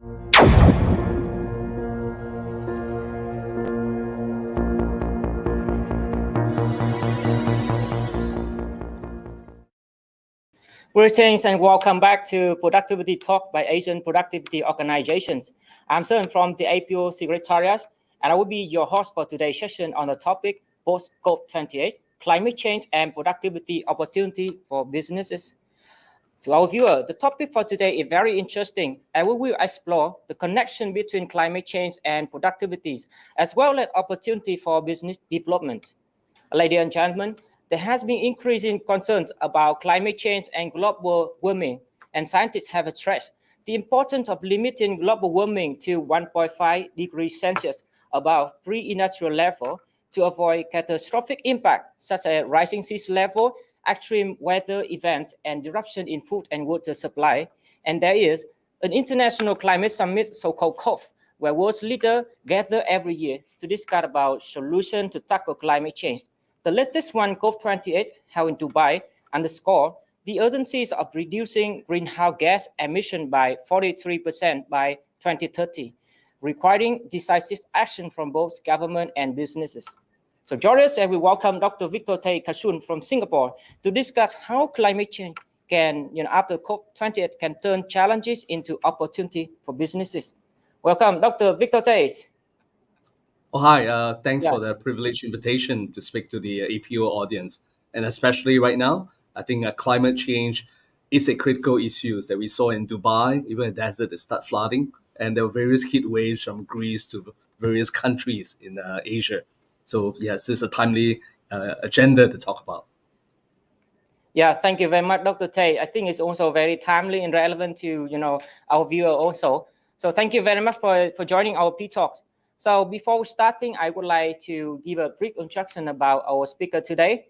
Greetings and welcome back to Productivity Talk by Asian Productivity Organizations. I'm Soon from the APO Secretariat, and I will be your host for today's session on the topic Post-COP28, Climate Change and Productivity Opportunity for Businesses. To our viewer, the topic for today is very interesting, and we will explore the connection between climate change and productivities, as well as opportunity for business development. Ladies and gentlemen, there has been increasing concerns about climate change and global warming, and scientists have stressed the importance of limiting global warming to 1.5 degrees Celsius above pre-industrial level to avoid catastrophic impact such as rising sea level, extreme weather events, and disruption in food and water supply. And there is an international climate summit, so-called COP, where world leaders gather every year to discuss about solutions to tackle climate change. The latest one, COP28, held in Dubai, underscored the urgencies of reducing greenhouse gas emission by 43% by 2030, requiring decisive action from both government and businesses. So join us and we welcome Dr. Tay Kah Soon from Singapore to discuss how climate change can, after COP28, can turn challenges into opportunity for businesses. Welcome, Dr. Tay. Oh, hi. Thanks for the privileged invitation to speak to the APO audience. And especially right now, I think climate change is a critical issue that we saw in Dubai. Even the desert is start flooding. And there were various heat waves from Greece to various countries in Asia. So yes, this is a timely agenda to talk about. Yeah, thank you very much, Dr. Tay. I think it's also very timely and relevant to our viewer also. So thank you very much for joining our P-Talk. So before starting, I would like to give a brief introduction about our speaker today.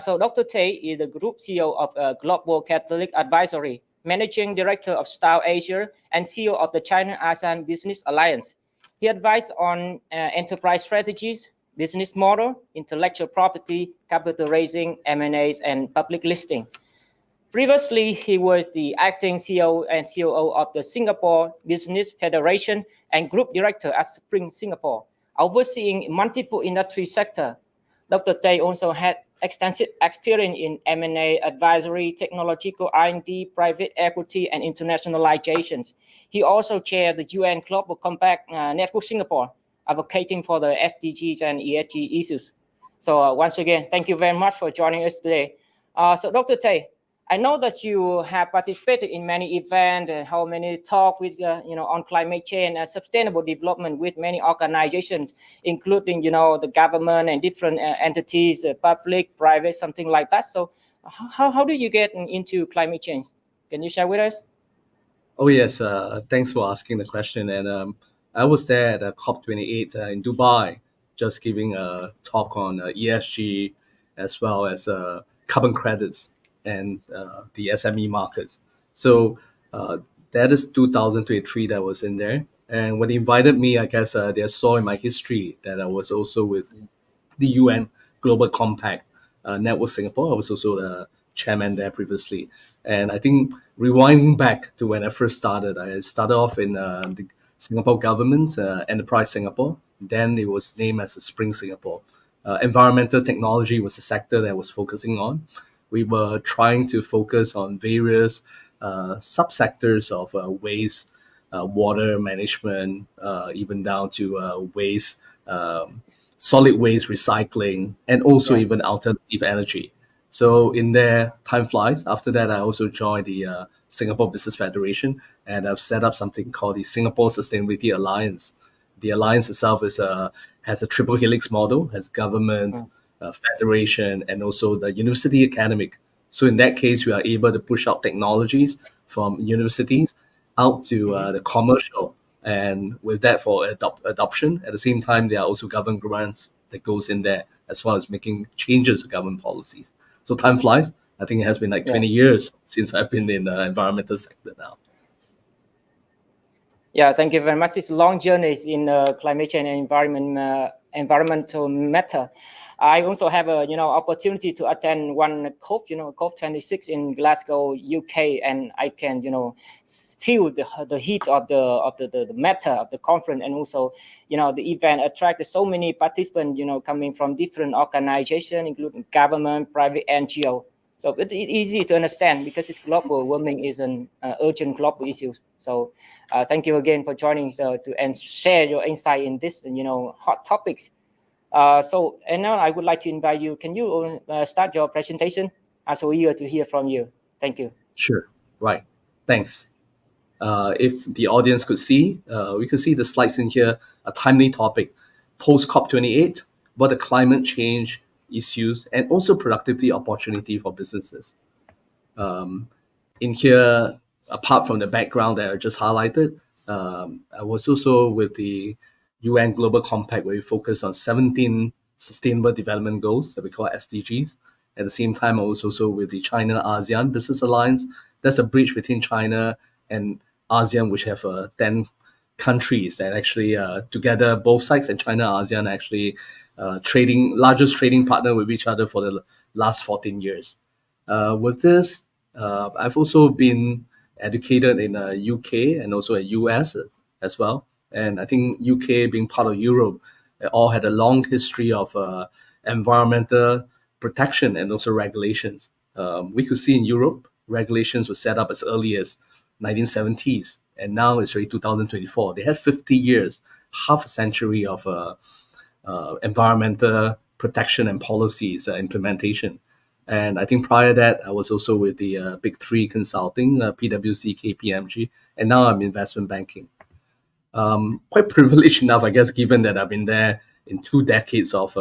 So Dr. Tay is the Group CEO of Global Catholic Advisory, Managing Director of South Asia, and CEO of the China-ASEAN Business Alliance. He advises on enterprise strategies, business model, intellectual property, capital raising, M&As, and public listing. Previously, he was the acting CEO and COO of the Singapore Business Federation and Group Director at Spring Singapore, overseeing multiple industry sectors. Dr. Tay also had extensive experience in M&A advisory, technological R&D, private equity, and internationalizations. He also chaired the UN Global Compact Network Singapore, advocating for the SDGs and ESG issues. So once again, thank you very much for joining us today. So Dr. Tay, I know that you have participated in many events and how many talks with, on climate change and sustainable development with many organizations, including, the government and different entities, public, private, something like that. So how do you get into climate change? Can you share with us? Oh, yes. Thanks for asking the question. And I was there at COP28 in Dubai, just giving a talk on ESG as well as carbon credits and the SME markets. So that is 2023 that was in there. And when they invited me, I guess they saw in my history that I was also with the UN Global Compact Network Singapore. I was also the chairman there previously. And I think rewinding back to when I first started, I started off in the Singapore government, Enterprise Singapore. Then it was named as the Spring Singapore. Environmental technology was the sector that I was focusing on. We were trying to focus on various subsectors of waste, water management, even down to waste, solid waste recycling, and also even alternative energy. So in there, time flies. After that, I also joined the Singapore Business Federation, and I've set up something called the Singapore Sustainability Alliance. The alliance itself has a triple helix model, has government, federation, and also the university academic. So in that case, we are able to push out technologies from universities out to the commercial, and with that for adoption. At the same time, there are also government grants that goes in there, as well as making changes to government policies. So time flies. I think it has been like 20 years since I've been in the environmental sector now. Yeah, thank you very much. It's long journeys in climate change and environmental matter. I also have a opportunity to attend one COP, COP26 in Glasgow, UK, and I can feel the heat of the matter of the conference, and also the event attracted so many participants coming from different organizations, including government, private NGO. So it's easy to understand because it's global warming is an urgent global issue. So thank you again for joining and share your insight in this hot topics. And now I would like to invite you. Can you start your presentation? I'm so eager to hear from you. Thank you. Sure. Right. Thanks. If the audience could see, we could see the slides in here, a timely topic, post-COP28, what the climate change issues and also productivity opportunity for businesses. In here, apart from the background that I just highlighted, I was also with the UN Global Compact, where we focus on 17 Sustainable Development Goals that we call SDGs. At the same time, I was also with the China-ASEAN Business Alliance. That's a bridge between China and ASEAN, which have 10 countries that actually together, both sides, and China, ASEAN, actually largest trading partner with each other for the last 14 years. With this, I've also been educated in UK and also in US as well. And I think UK, being part of Europe, all had a long history of environmental protection and also regulations. We could see in Europe, regulations were set up as early as 1970s, and now it's already 2024. They had 50 years, half a century of environmental protection and policies implementation. And I think prior to that, I was also with the Big Three Consulting, PwC, KPMG, and now I'm investment banking. Quite privileged enough, I guess, given that I've been there in 2 decades of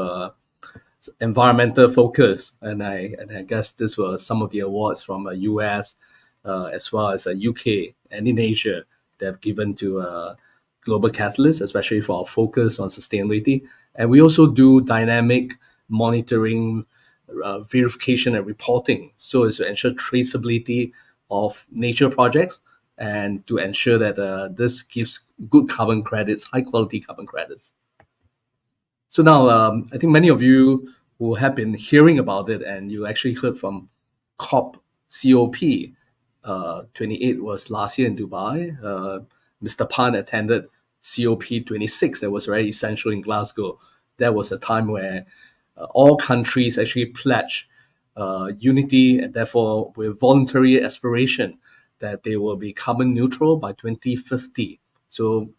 environmental focus, and I guess this was some of the awards from US as well as UK and in Asia they have given to Global Catalyst, especially for our focus on sustainability. And we also do dynamic monitoring, verification and reporting, so as to ensure traceability of nature projects and to ensure that this gives good carbon credits, high quality carbon credits. So now, I think many of you who have been hearing about it, and you actually heard from COP28 was last year in Dubai. Mr. Pan attended COP26 that was very essential in Glasgow. That was a time where all countries actually pledged unity and therefore with voluntary aspiration that they will be carbon neutral by 2050. So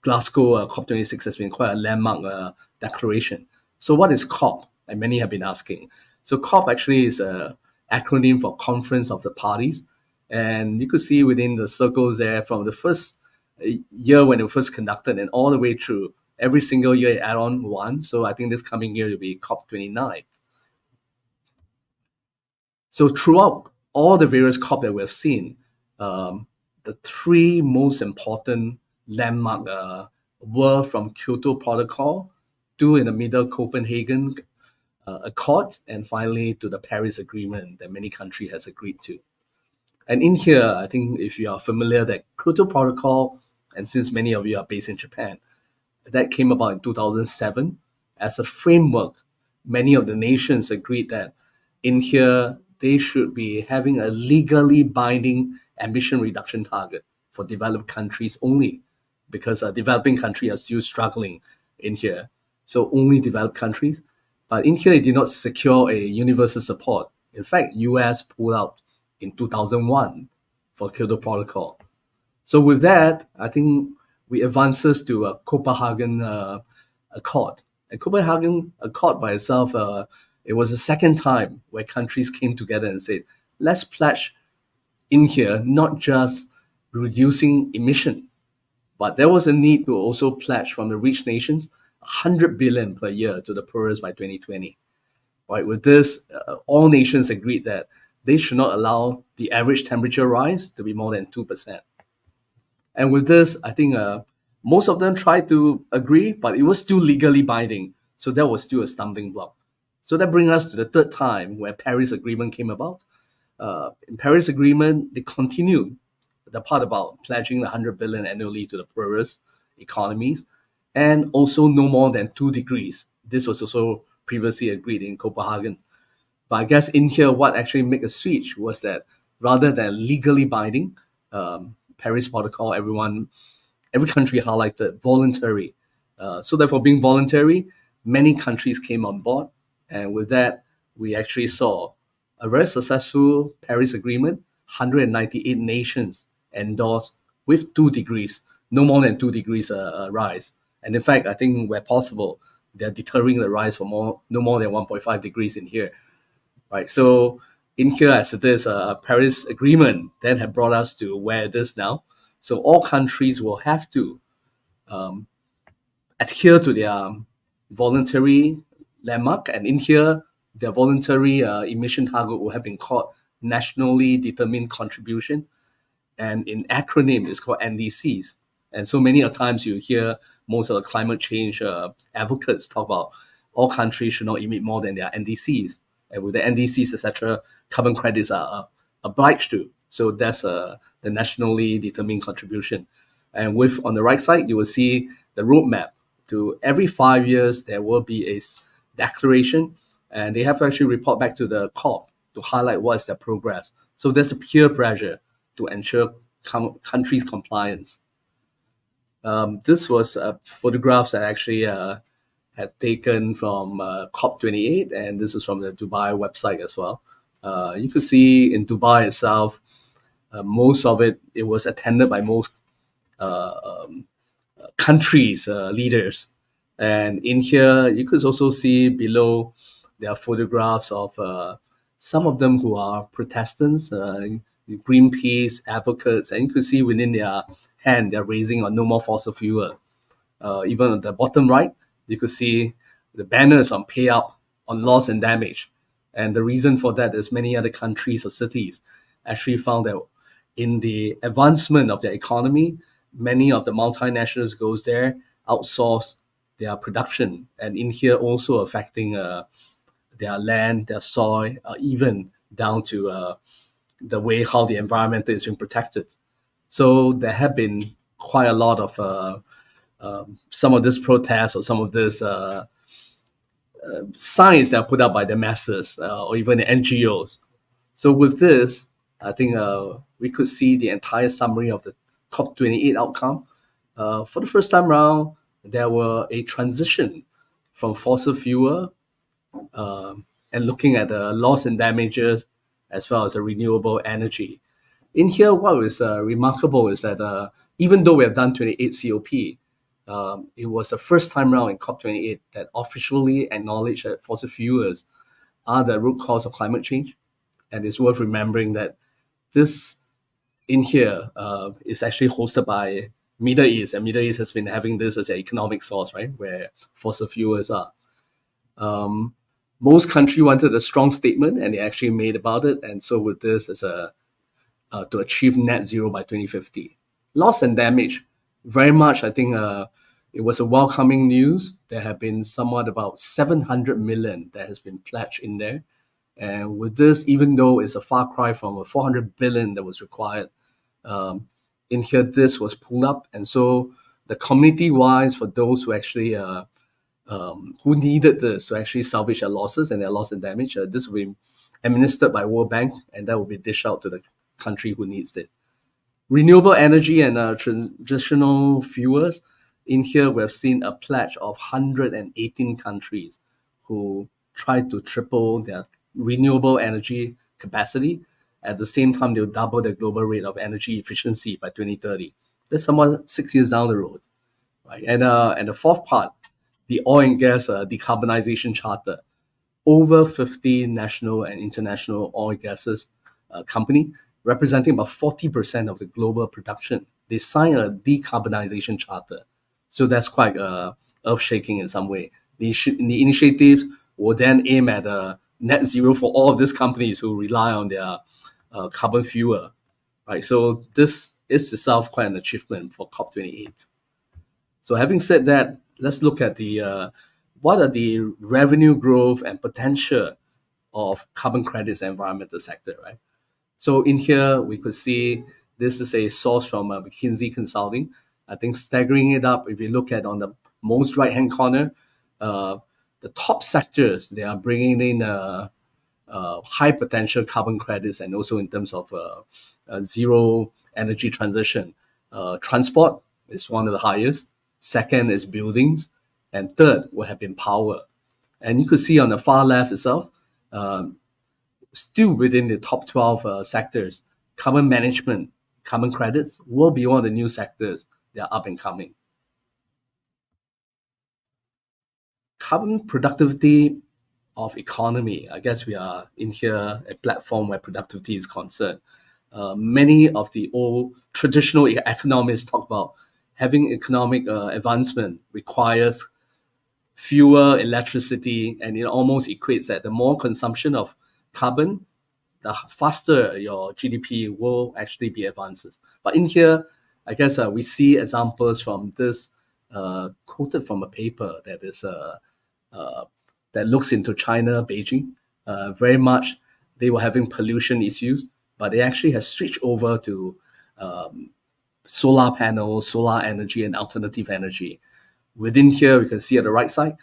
Glasgow COP26 has been quite a landmark declaration. So what is COP? And many have been asking. So COP actually is an acronym for Conference of the Parties. And you could see within the circles there from the first year when it was first conducted and all the way through, every single year add on one. So I think this coming year will be COP29. So throughout all the various COP that we've seen, the 3 most important landmark were from Kyoto Protocol to, in the middle, Copenhagen Accord, and finally to the Paris Agreement that many countries has agreed to. And in here, I think if you are familiar that Kyoto Protocol, and since many of you are based in Japan, that came about in 2007 as a framework. Many of the nations agreed that in here they should be having a legally binding emission reduction target for developed countries only, because developing countries are still struggling in here. So only developed countries. But in here, it did not secure a universal support. In fact, US pulled out in 2001 for Kyoto Protocol. So with that, I think we advances to a Copenhagen Accord. And Copenhagen Accord by itself, it was the second time where countries came together and said, let's pledge in here not just reducing emission, but there was a need to also pledge from the rich nations 100 billion per year to the poorest by 2020. Right? With this, all nations agreed that they should not allow the average temperature rise to be more than 2%. And with this, I think most of them tried to agree, but it was still legally binding. So that was still a stumbling block. So that brings us to the third time where Paris Agreement came about. In Paris Agreement, they continued the part about pledging 100 billion annually to the poorest economies, and also no more than 2 degrees. This was also previously agreed in Copenhagen. But I guess in here, what actually made a switch was that rather than legally binding, Paris Protocol, every country highlighted voluntary. So therefore, being voluntary, many countries came on board, and with that, we actually saw a very successful Paris Agreement. 198 nations endorsed with 2 degrees, no more than 2 degrees rise. And in fact, I think where possible, they're deterring the rise for no more than 1.5 degrees in here, right? So in here, as it is, Paris Agreement then had brought us to where it is now. So all countries will have to adhere to their voluntary landmark, and in here, their voluntary emission target will have been called nationally determined contribution, and in acronym, it's called NDCs. And so many a times you hear most of the climate change advocates talk about all countries should not emit more than their NDCs, and with the NDCs, etc., carbon credits are obliged to. So that's the nationally determined contribution. And with on the right side, you will see the roadmap. To every 5 years, there will be a declaration, and they have to actually report back to the COP to highlight what is their progress. So there's a peer pressure to ensure countries' compliance. This was photographs I actually had taken from COP28, and this is from the Dubai website as well. You could see in Dubai itself, most of it was attended by most countries' leaders. And in here, you could also see below, there are photographs of some of them who are Protestants, Greenpeace advocates, and you could see within their hand, they're raising on no more fossil fuel. Even at the bottom right, you could see the banners on pay up on loss and damage. And the reason for that is many other countries or cities actually found that in the advancement of their economy, many of the multinationals goes there, outsource their production, and in here also affecting their land, their soil, even down to the way how the environment is being protected. So there have been quite a lot of some of this protests or some of this signs that are put up by the masses or even the NGOs. So with this, I think we could see the entire summary of the COP28 outcome. For the first time around, there were a transition from fossil fuel and looking at the loss and damages as well as the renewable energy. In here, what is remarkable is that even though we have done 28 COP, it was the first time around in COP28 that officially acknowledged that fossil fuels are the root cause of climate change. And it's worth remembering that this in here is actually hosted by Middle East, and Middle East has been having this as an economic source, right, where fossil fuels are. Most countries wanted a strong statement, and they actually made about it. And so with this, as to achieve net zero by 2050. Loss and damage, very much, I think it was a welcoming news. There have been somewhat about 700 million that has been pledged in there. And with this, even though it's a far cry from a 400 billion that was required, in here, this was pulled up. And so the community-wise, for those who actually who needed this to actually salvage their losses and their loss and damage, this will be administered by World Bank, and that will be dished out to the country who needs it. Renewable energy and traditional fuels, in here we have seen a pledge of 118 countries who tried to triple their renewable energy capacity. At the same time, they'll double the global rate of energy efficiency by 2030. That's somewhat 6 years down the road, right? And the fourth part, the oil and gas decarbonization charter. Over 50 national and international oil and gases company, representing about 40% of the global production, they signed a decarbonization charter. So that's quite earth-shaking in some way. The initiatives will then aim at net zero for all of these companies who rely on their carbon fuel, right? So this is itself quite an achievement for COP28. So having said that, let's look at the what are the revenue growth and potential of carbon credits and environmental sector, right? So in here, we could see this is a source from McKinsey Consulting. I think staggering it up, if you look at on the most right-hand corner, the top sectors, they are bringing in high potential carbon credits, and also in terms of zero energy transition. Transport is one of the highest. Second is buildings. And third will have been power. And you could see on the far left itself, still within the top 12 sectors, carbon management, carbon credits will be one of the new sectors that are up and coming. Carbon productivity of economy. I guess we are in here a platform where productivity is concerned. Many of the old traditional economists talk about having economic advancement requires fewer electricity, and it almost equates that the more consumption of carbon, the faster your GDP will actually be advances. But in here, I guess we see examples from this, quoted from a paper that is that looks into China, Beijing. Very much, they were having pollution issues, but they actually have switched over to solar panels, solar energy, and alternative energy. Within here, we can see at the right side,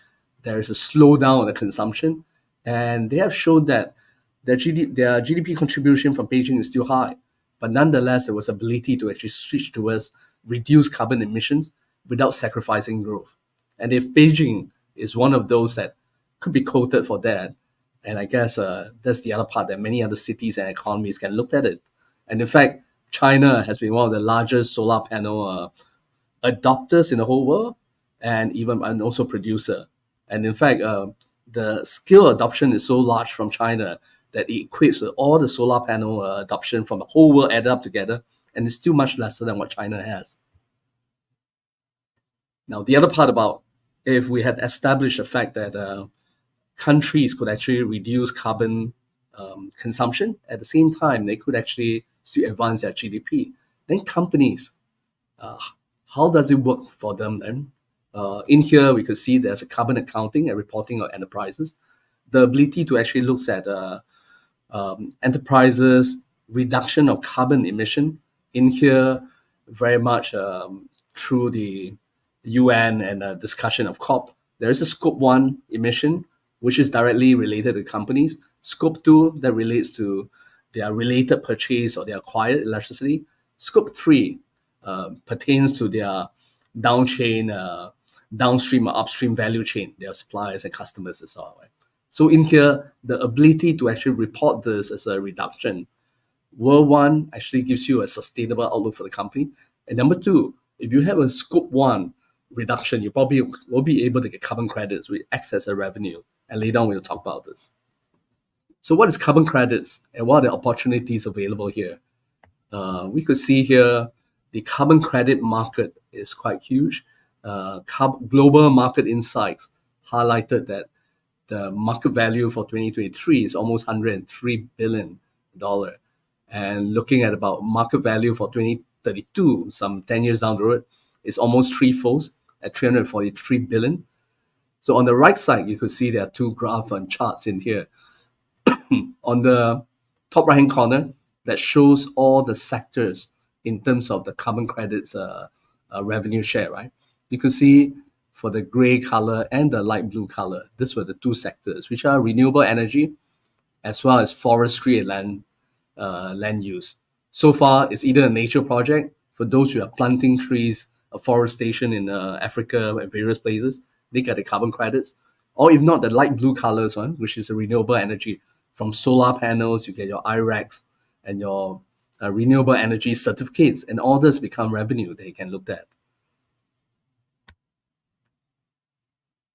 there is a slowdown in the consumption, and they have shown that their GDP contribution from Beijing is still high, but nonetheless, there was ability to actually switch towards reduce carbon emissions without sacrificing growth. And if Beijing is one of those that could be quoted for that, and I guess that's the other part that many other cities and economies can look at it. And in fact, China has been one of the largest solar panel adopters in the whole world, and also producer. And in fact, the scale adoption is so large from China that it equates with all the solar panel adoption from the whole world added up together, and it's still much lesser than what China has. Now, the other part about if we had established the fact that countries could actually reduce carbon consumption, at the same time, they could actually still advance their GDP, then companies, how does it work for them then? In here, we could see there's a carbon accounting and reporting of enterprises. The ability to actually look at enterprises' reduction of carbon emission. In here, very much through the UN and discussion of COP, there is a Scope 1 emission, which is directly related to companies. Scope 2, that relates to their related purchase or their acquired electricity. Scope 3 pertains to their downstream or upstream value chain, their suppliers and customers as well. Right? So in here, the ability to actually report this as a reduction, one actually gives you a sustainable outlook for the company. And number two, if you have a Scope 1 reduction, you probably will be able to get carbon credits with excess of revenue. And later on, we'll talk about this. So what is carbon credits and what are the opportunities available here? We could see here the carbon credit market is quite huge. Global Market Insights highlighted that the market value for 2023 is almost $103 billion. And looking at about market value for 2032, some 10 years down the road, is almost threefold at $343 billion. So on the right side, you could see there are two graphs and charts in here. On the top right-hand corner, that shows all the sectors in terms of the carbon credits revenue share, right? You could see for the gray color and the light blue color, these were the two sectors, which are renewable energy as well as forestry and land use. So far, it's either a nature project for those who are planting trees, afforestation in Africa and various places, they get the carbon credits. Or if not, the light blue colors one, which is a renewable energy. From solar panels, you get your IREX and your renewable energy certificates, and all this become revenue that you can look at.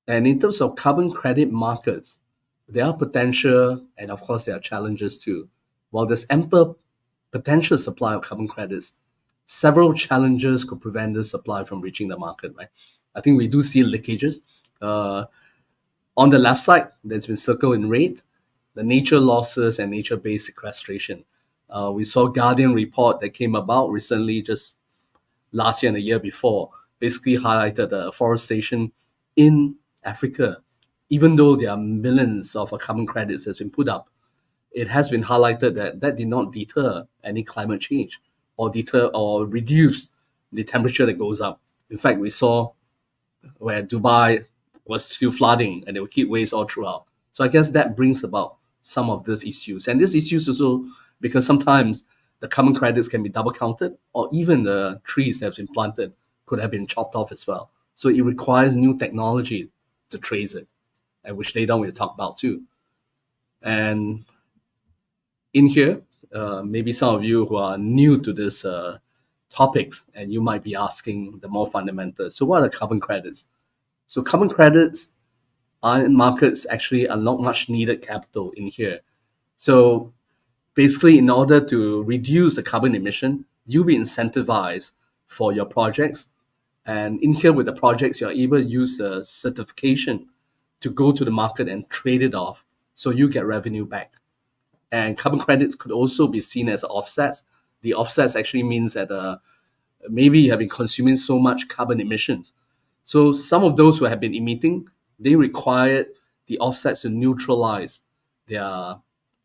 And in terms of carbon credit markets, there are potential and of course there are challenges too. While there's ample potential supply of carbon credits, several challenges could prevent this supply from reaching the market, right? I think we do see leakages. On the left side, that's been circled in red, the nature losses and nature-based sequestration. We saw Guardian report that came about recently, just last year and the year before, basically highlighted the afforestation in Africa. Even though there are millions of carbon credits that's been put up, it has been highlighted that that did not deter any climate change or deter or reduce the temperature that goes up. In fact, we saw where Dubai was still flooding and there were heat waves all throughout. So I guess that brings about some of these issues. And these issues also because sometimes the carbon credits can be double counted, or even the trees that have been planted could have been chopped off as well. So it requires new technology to trace it, and which later on we'll talk about too. And in here, maybe some of you who are new to this topics, and you might be asking the more fundamental. So what are carbon credits? So carbon credits are in markets actually unlock much needed capital in here. So basically, in order to reduce the carbon emission, you'll be incentivized for your projects. And in here with the projects, you're able to use a certification to go to the market and trade it off. So you get revenue back. And carbon credits could also be seen as offsets. The offsets actually means that maybe you have been consuming so much carbon emissions. So some of those who have been emitting, they required the offsets to neutralize their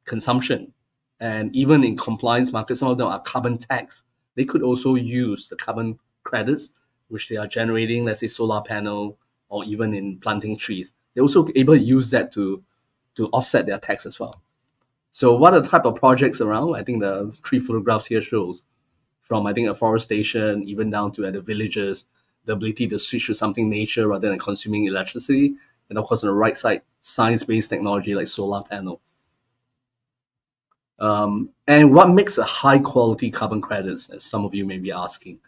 consumption. And even in compliance markets, some of them are carbon tax. They could also use the carbon credits, which they are generating, let's say solar panel, or even in planting trees. They're also able to use that to offset their tax as well. So what are the type of projects around? I think the 3 photographs here shows from, I think, afforestation, even down to at the villages, the ability to switch to something nature rather than consuming electricity. And of course, on the right side, science-based technology like solar panel. And what makes a high-quality carbon credits, as some of you may be asking?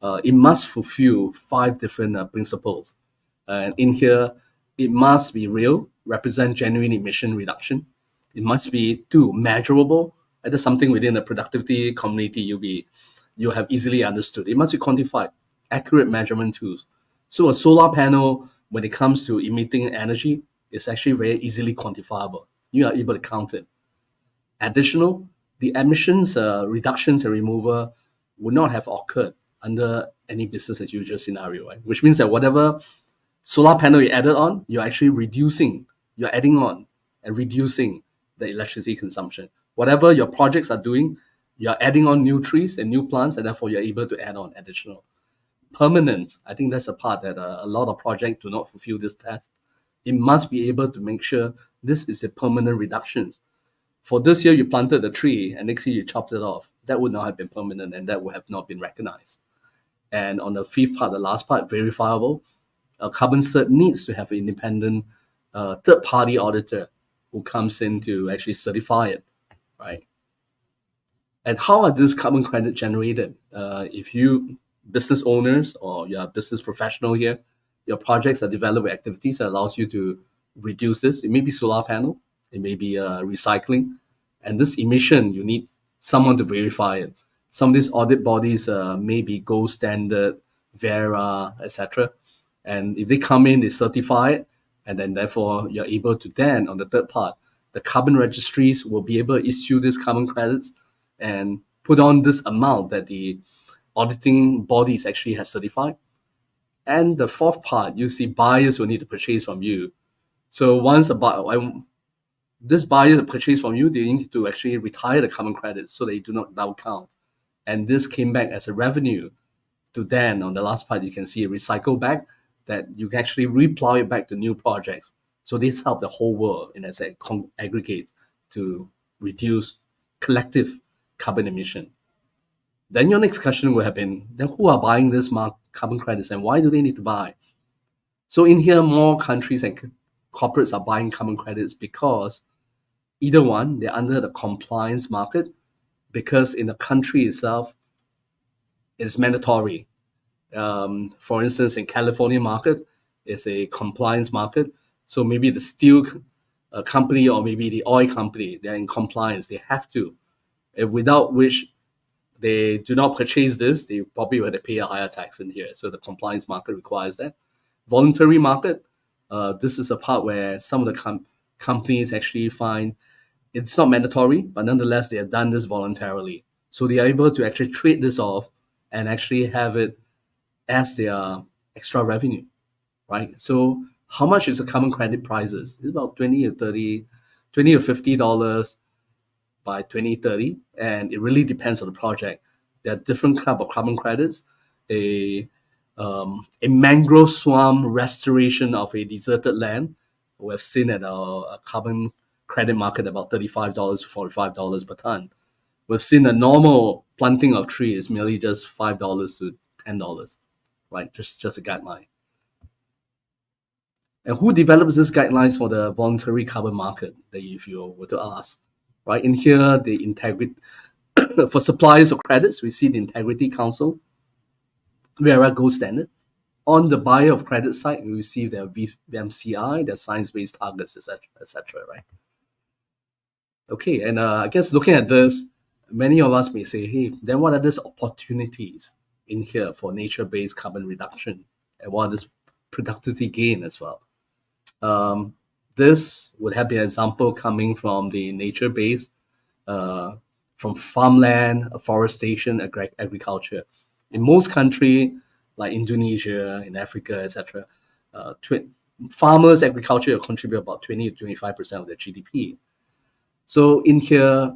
It must fulfill 5 different principles. And in here, it must be real, represent genuine emission reduction. It must be 2, measurable. That is something within the productivity community you have easily understood. It must be quantified, accurate measurement tools. So a solar panel, when it comes to emitting energy, is actually very easily quantifiable. You are able to count it. Additional, the emissions reductions and removal would not have occurred under any business as usual scenario, right? Which means that whatever solar panel you added on, you're actually you're adding on and reducing the electricity consumption. Whatever your projects are doing, you're adding on new trees and new plants, and therefore you're able to add on additional. Permanent, I think that's a part that a lot of projects do not fulfill this test. It must be able to make sure this is a permanent reduction. For this year, you planted a tree, and next year you chopped it off. That would not have been permanent, and that would have not been recognized. And on the 5th part, the last part, verifiable, a carbon cert needs to have an independent third-party auditor who comes in to actually certify it, right? And how are these carbon credit generated? If you business owners or you're a business professional here, your projects are developed with activities that allows you to reduce this. It may be solar panel, it may be recycling, and this emission, you need someone to verify it. Some of these audit bodies may be Gold Standard, Vera, etc. And if they come in, they certify it, and then therefore you're able to then, on the third part, the carbon registries will be able to issue these carbon credits and put on this amount that the auditing bodies actually has certified. And the 4th part, you see buyers will need to purchase from you. So once this buyer purchase from you, they need to actually retire the carbon credits so they do not double count. And this came back as a revenue to then, on the last part, you can see a recycle back that you can actually replow it back to new projects. So this helped the whole world in as a aggregate to reduce collective carbon emission. Then your next question will have been, then who are buying this carbon credits and why do they need to buy? So in here, more countries and corporates are buying carbon credits because either one, they're under the compliance market, because in the country itself, it's mandatory. For instance, in California market, it's a compliance market. So maybe the steel company or maybe the oil company, they're in compliance. They have to. Without which they do not purchase this, they probably will have to pay a higher tax in here. So the compliance market requires that. Voluntary market, this is a part where some of the companies actually find it's not mandatory, but nonetheless, they have done this voluntarily. So they are able to actually trade this off and actually have it as their extra revenue, right? So how much is the carbon credit prices? It's about $20 or $50 by 2030, and it really depends on the project. There are different type of carbon credits. A a mangrove swamp restoration of a deserted land. We have seen at our carbon credit market about $35 to $45 per ton. We've seen a normal planting of tree is merely just $5 to $10, right? Just a guideline. And who develops these guidelines for the voluntary carbon market, if you were to ask, right? In here, the integrity for suppliers of credits, we see the Integrity Council, Vera Gold Standard. On the buyer of credit side, we receive their VMCI, their science-based targets, etc., right? Okay, and I guess looking at this, many of us may say, hey, then what are these opportunities in here for nature-based carbon reduction? And what is productivity gain as well? This would have been an example coming from the nature-based, from farmland, afforestation, agriculture. In most countries, like Indonesia, in Africa, etc., farmers' agriculture contribute about 20 to 25% of their GDP. So in here,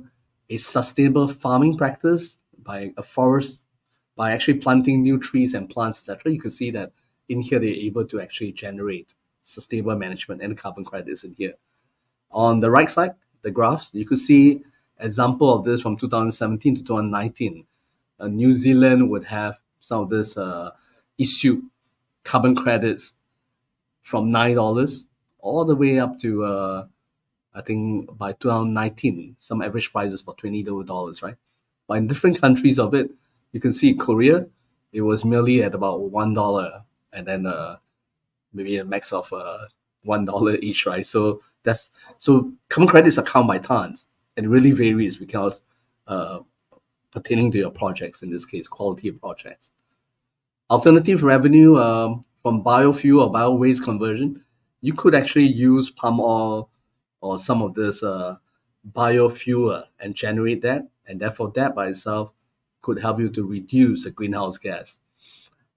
a sustainable farming practice by a forest, by actually planting new trees and plants, etc., you can see that in here they're able to actually generate sustainable management and carbon credits in here. On the right side, the graphs, you could see example of this from 2017 to 2019. New Zealand would have some of this issued carbon credits from $9 all the way up to I think by 2019, some average price is about $20, right? But in different countries of it, you can see Korea, it was merely at about $1, and then maybe a max of $1 each, right? So carbon credits are counted by tons, and it really varies because pertaining to your projects, in this case, quality of projects. Alternative revenue from biofuel or bio-waste conversion, you could actually use palm oil or some of this biofuel and generate that, and therefore that by itself could help you to reduce the greenhouse gas.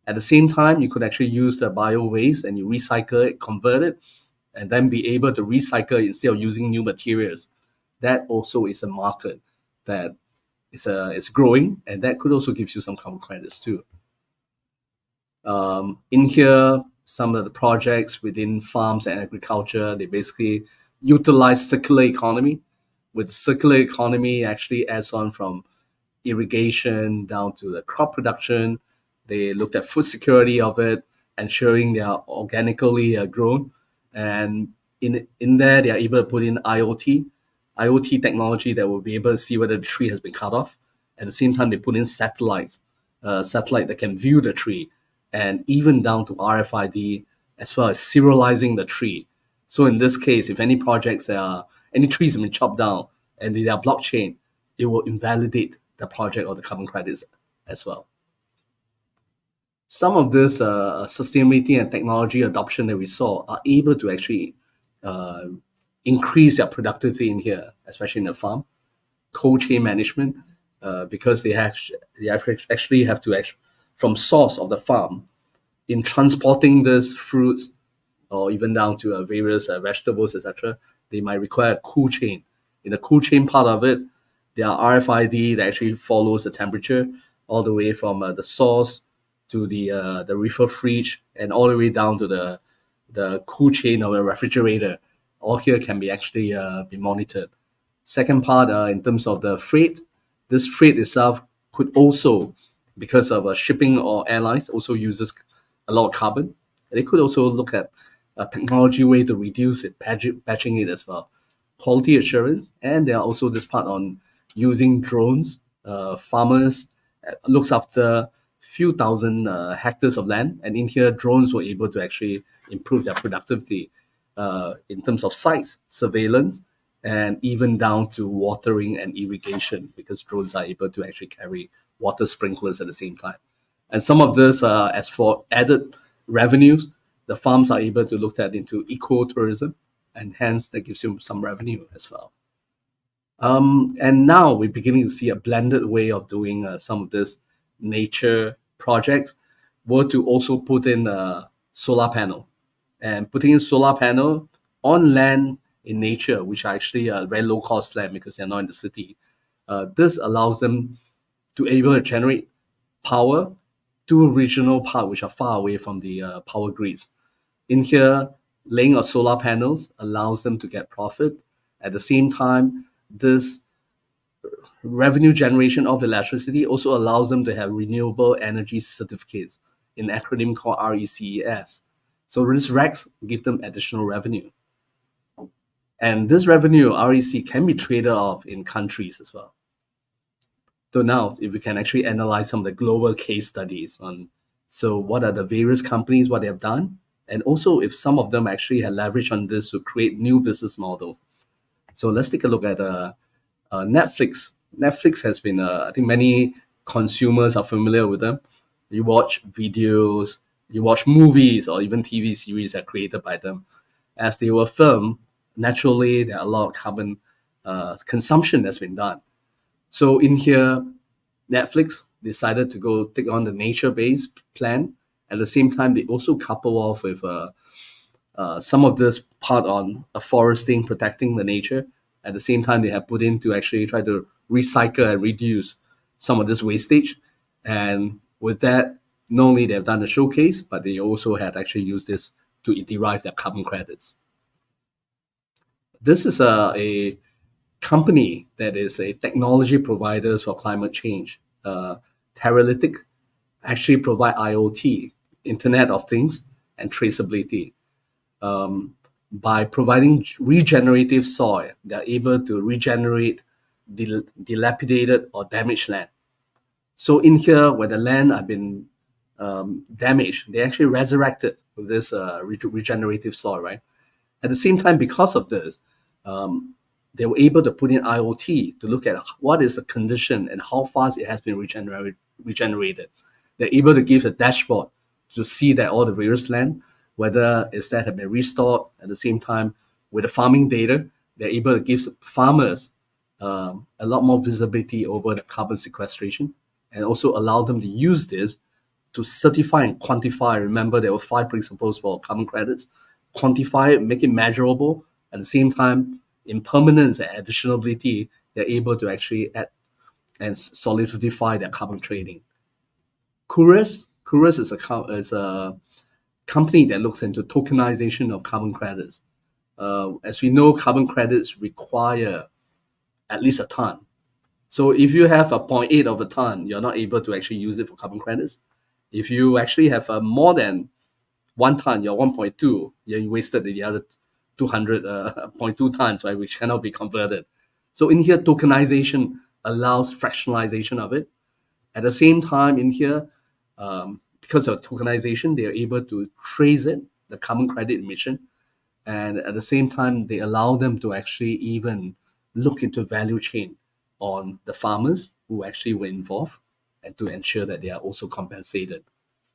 At the same time, you could actually use the bio-waste and you recycle it, convert it, and then be able to recycle instead of using new materials. That also is a market that is growing, and that could also give you some carbon credits too. In here, some of the projects within farms and agriculture, they basically utilize circular economy. With circular economy, actually adds on from irrigation down to the crop production. They looked at food security of it, ensuring they are organically grown. And in there, they are able to put in IoT technology that will be able to see whether the tree has been cut off. At the same time, they put in satellite that can view the tree, and even down to RFID, as well as serializing the tree. So in this case, if any projects any trees have been chopped down and they are blockchain, it will invalidate the project or the carbon credits as well. Some of this sustainability and technology adoption that we saw are able to actually increase their productivity in here, especially in the farm. Cold chain management, because they actually have to from source of the farm in transporting these fruits or even down to various vegetables, etc. They might require a cool chain. In the cool chain part of it, there are RFID that actually follows the temperature all the way from the source to the reefer fridge and all the way down to the cool chain of a refrigerator. All here can be actually be monitored. Second part, in terms of the freight, this freight itself could also, because of shipping or airlines, also uses a lot of carbon. They could also look at a technology way to reduce it, patching it as well. Quality assurance, and there are also this part on using drones. Farmers looks after few thousand hectares of land, and in here drones were able to actually improve their productivity in terms of sites, surveillance, and even down to watering and irrigation, because drones are able to actually carry water sprinklers at the same time. And some of this, as for added revenues, the farms are able to look at into ecotourism, and hence that gives you some revenue as well. And now we're beginning to see a blended way of doing some of this nature projects, were to also put in a solar panel. And putting in solar panel on land in nature, which are actually a very low cost land because they're not in the city. This allows them to able to generate power two regional parts which are far away from the power grids. In here, laying of solar panels allows them to get profit. At the same time, this revenue generation of electricity also allows them to have renewable energy certificates, in acronym called RECES. So this RECs give them additional revenue. And this revenue, REC, can be traded off in countries as well. So now, if we can actually analyze some of the global case studies on, so what are the various companies, what they have done, and also if some of them actually have leveraged on this to create new business models. So let's take a look at Netflix. Netflix has been, I think many consumers are familiar with them. You watch videos, you watch movies, or even TV series that are created by them. As they were filmed, naturally, there are a lot of carbon consumption that's been done. So in here, Netflix decided to go take on the nature-based plan. At the same time, they also couple off with some of this part on foresting, protecting the nature. At the same time, they have put in to actually try to recycle and reduce some of this wastage. And with that, not only they have done a showcase, but they also had actually used this to derive their carbon credits. This is a company that is a technology provider for climate change. Teralytic actually provide IoT, Internet of Things, and traceability. By providing regenerative soil, they're able to regenerate dilapidated or damaged land. So in here, where the land have been damaged, they actually resurrected with this regenerative soil, right? At the same time, because of this, they were able to put in IoT to look at what is the condition and how fast it has been regenerated. They're able to give a dashboard to see that all the various land, whether it's that have been restored. At the same time, with the farming data, they're able to give farmers a lot more visibility over the carbon sequestration, and also allow them to use this to certify and quantify. Remember, there were 5 principles for carbon credits. Quantify it, make it measurable. At the same time, impermanence and additionality, they're able to actually add and solidify their carbon trading. Curus is a company that looks into tokenization of carbon credits. As we know, carbon credits require at least a ton. So if you have a 0.8 of a ton, you're not able to actually use it for carbon credits. If you actually have more than 1 ton, you're 1.2, you wasted the other 200.2 tons, right, which cannot be converted. So in here, tokenization allows fractionalization of it. At the same time, in here, because of tokenization, they are able to trace it, the carbon credit emission. And at the same time, they allow them to actually even look into value chain on the farmers who actually were involved, and to ensure that they are also compensated.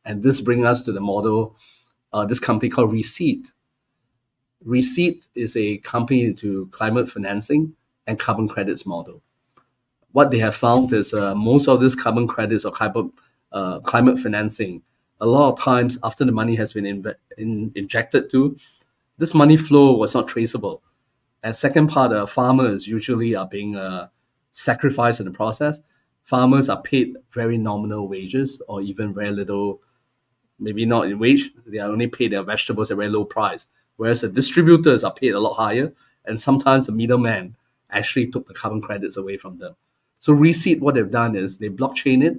And this brings us to the model, this company called Receipt. Receipt is a company into climate financing and carbon credits model. What they have found is most of these carbon credits or climate financing, a lot of times after the money has been injected to, this money flow was not traceable. And second part, farmers usually are being sacrificed in the process. Farmers are paid very nominal wages, or even very little, maybe not in wage. They are only paid their vegetables at a very low price. Whereas the distributors are paid a lot higher, and sometimes the middleman actually took the carbon credits away from them. So Receipt, what they've done is they blockchain it,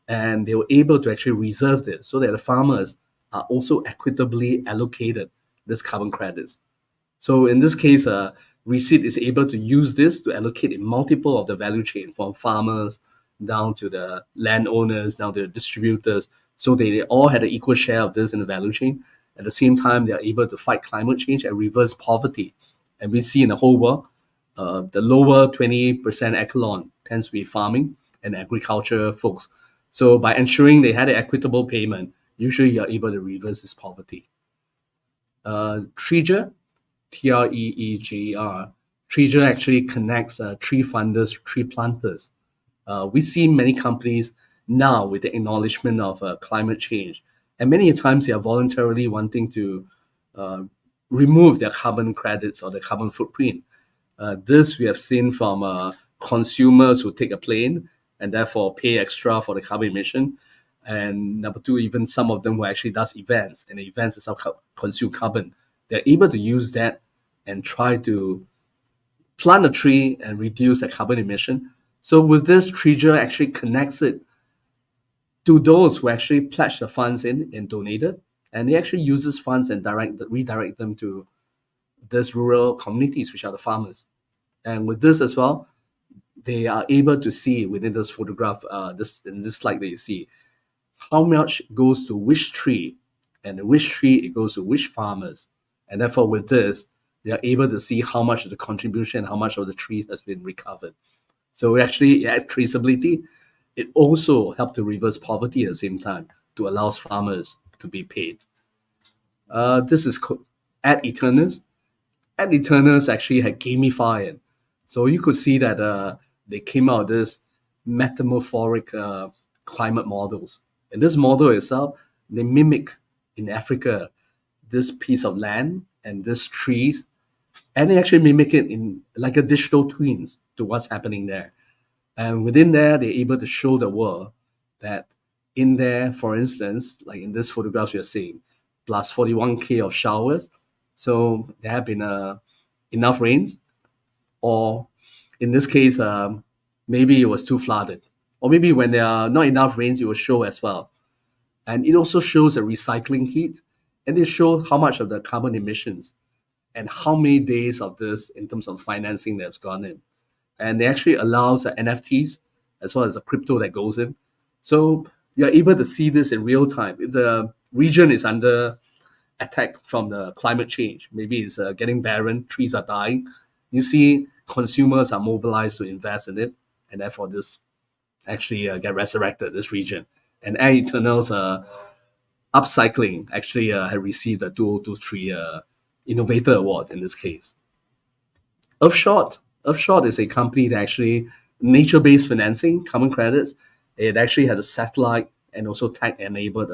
and they were able to actually reserve it so that the farmers are also equitably allocated this carbon credits. So in this case, Receipt is able to use this to allocate in multiple of the value chain, from farmers down to the landowners, down to the distributors. So they all had an equal share of this in the value chain. At the same time, they are able to fight climate change and reverse poverty. And we see in the whole world, the lower 20% echelon tends to be farming and agriculture folks. So by ensuring they had an equitable payment, usually you're able to reverse this poverty. Treeger, Treeger. Treeger actually connects tree funders, tree planters. We see many companies now with the acknowledgement of climate change, and many times they are voluntarily wanting to remove their carbon credits or their carbon footprint. This we have seen from consumers who take a plane and therefore pay extra for the carbon emission. And number two, even some of them who actually does events, and the events itself consume carbon. They're able to use that and try to plant a tree and reduce the carbon emission. So with this, Treasure actually connects it to those who actually pledge the funds in and donated, and he actually uses funds and redirect them to these rural communities, which are the farmers. And with this as well, they are able to see within this photograph, in this slide that you see, how much goes to which tree, and which tree it goes to which farmers. And therefore, with this, they are able to see how much of the contribution, how much of the trees has been recovered. So actually, it adds traceability. It also helped to reverse poverty at the same time to allow farmers to be paid. This is Ad Eternus. Ad Eternus actually had gamified. So you could see that they came out with this metamorphic climate models. And this model itself, they mimic in Africa this piece of land and this trees, and they actually mimic it in like a digital twins to what's happening there. And within there, they're able to show the world that in there, for instance, like in this photograph you're seeing, plus 41K of showers. So there have been enough rains, or in this case, maybe it was too flooded, or maybe when there are not enough rains, it will show as well. And it also shows a recycling heat, and it shows how much of the carbon emissions and how many days of this in terms of financing that's gone in. And it actually allows NFTs as well as the crypto that goes in. So you're able to see this in real time. If the region is under attack from the climate change, maybe it's getting barren, trees are dying, you see consumers are mobilized to invest in it, and therefore this actually get resurrected, this region. And Air Eternal's upcycling actually had received a 2023 Innovator Award in this case. Earthshot is a company that actually nature-based financing, carbon credits. It actually had a satellite and also tech-enabled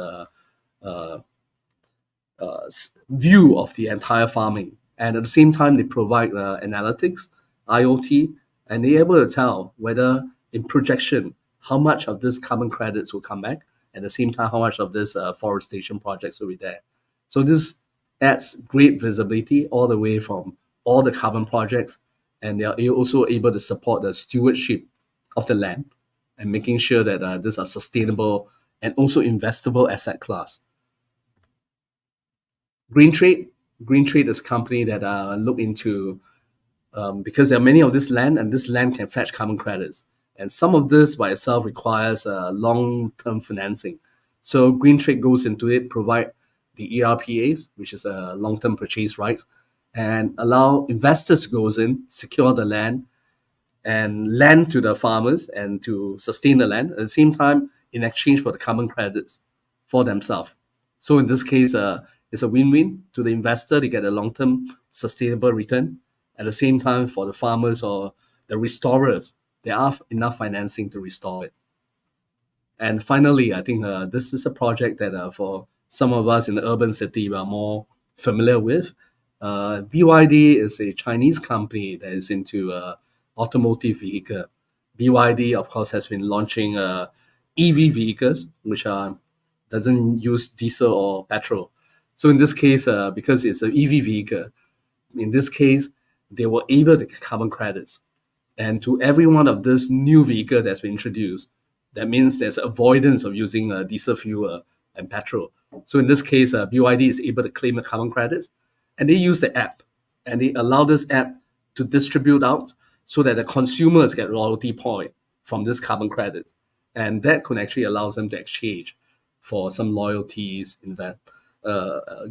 view of the entire farming. And at the same time, they provide analytics, IoT, and they're able to tell whether in projection, how much of this carbon credits will come back, at the same time, how much of this forestation projects will be there. So this adds great visibility all the way from all the carbon projects, and they are also able to support the stewardship of the land and making sure that these are sustainable and also investable asset class. Green Trade is a company that look into, because there are many of this land, and this land can fetch carbon credits. And some of this by itself requires long-term financing. So Green Trade goes into it, provide the ERPAs, which is a long-term purchase rights, and allow investors goes in, secure the land, and lend to the farmers and to sustain the land at the same time in exchange for the carbon credits for themselves. So in this case, it's a win-win to the investor. They get a long-term sustainable return. At the same time, for the farmers or the restorers, there are enough financing to restore it. And finally, I think this is a project that for some of us in the urban city we are more familiar with. BYD is a Chinese company that is into automotive vehicle. BYD, of course, has been launching EV vehicles, which doesn't use diesel or petrol. So in this case, because it's an EV vehicle, in this case, they were able to get carbon credits. And to every one of this new vehicle that's been introduced, that means there's avoidance of using diesel fuel and petrol. So in this case, BYD is able to claim the carbon credits, and they use the app, and they allow this app to distribute out so that the consumers get loyalty point from this carbon credit. And that could actually allow them to exchange for some loyalties,